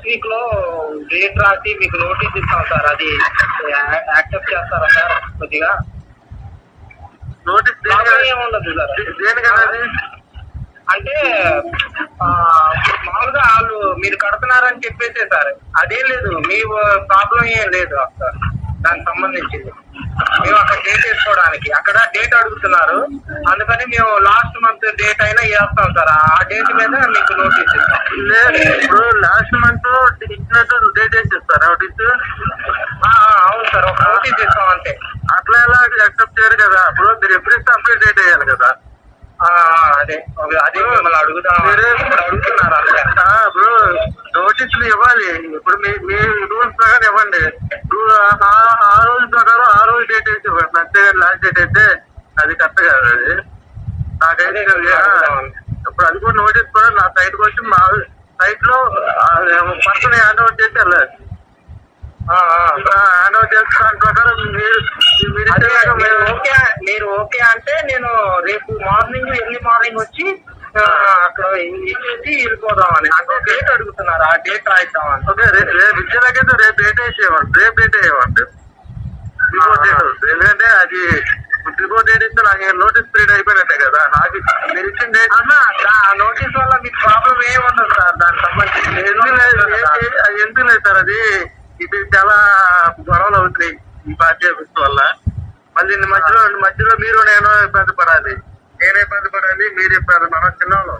Last week లో date రాసి మీకు నోటీస్ ఇస్తాం సార్. అది యాక్సెప్ట్ చేస్తారా సార్? కొద్దిగా నోటీస్ ఏముండదు సార్. దేనికన్నది అంటే మామూలుగా వాళ్ళు మీరు కడుతున్నారని చెప్పేసే సార్. అదేం లేదు, మీ ప్రాబ్లం ఏం లేదు సార్ దానికి సంబంధించింది. మేము అక్కడ డేట్ వేసుకోవడానికి అక్కడ డేట్ అడుగుతున్నారు, అందుకని మేము లాస్ట్ మంత్ డేట్ అయినా వేస్తాం సార్. ఆ డేట్ మీద మీకు నోటీస్ ఇస్తాం. ఇప్పుడు లాస్ట్ మంత్ ఇచ్చినట్టు డేట్ వేసి ఇస్తారా నోటీస్? అవును సార్, ఒక నోటీస్ ఇస్తాం అంతే. అట్లా ఎలా యాక్సెప్ట్ చేయరు కదా. ఇప్పుడు మీరు ఎప్పుడు ఇస్తే అప్పుడే డేట్ వేయాలి కదా. అదే మిమ్మల్ని అడుగుతున్నారు అందుకే. ఇప్పుడు నోటీసులు ఇవ్వాలి. ఇప్పుడు మీ రూల్స్ ప్రకారం ఇవ్వండి. ఆ రోజు ప్రకారం ఆ రోజు డేట్ వేసి ఇవ్వండి, అంతేగాని లాస్ట్ డేట్ అయితే అది కరెక్ట్ కాదు. అది నాకైతే ఇప్పుడు అది కూడా నోటీస్ కూడా నా సైట్కి వచ్చి మా సైట్ లో పర్సన్ హ్యాండ్ ఓవర్ చేసి వెళ్ళాలి. హ్యాండ్ ఓవర్ చేస్తే దాని ప్రకారం మీరు ఓకే అంటే నేను రేపు మార్నింగ్ ఎర్లీ మార్నింగ్ వచ్చి అక్కడ ఇచ్చేసి వెళ్ళిపోదామని. అంటే డేట్ అడుగుతున్నారు, ఆ డేట్ రాయిద్దామని. ఓకే, రేపు ఇచ్చేదాకైతే రేపు డేట్ వేసేయమండి. రేపు డేట్ వేయమండి. ఎందుకంటే అది బిఫోర్ డేట్ ఇస్తే నాకు నోటీస్ పీరియడ్ అయిపోయినట్టే కదా. నాకు మీరు ఇచ్చిన డేట్ నోటీస్ వల్ల మీకు ప్రాబ్లం ఏమి ఉండదు సార్. దానికి సంబంధించి ఎందుకు లేదు సార్. అది ఇది చాలా గొడవలు అవుతున్నాయి ఈ పార్టీ ఆఫీస్ వల్ల. మళ్ళీ మధ్యలో మీరు నేను ఇబ్బంది పడాలి, నేనే ఇబ్బంది పడాలి, మీరు ఇబ్బంది. మనం చిన్నవాళ్ళం.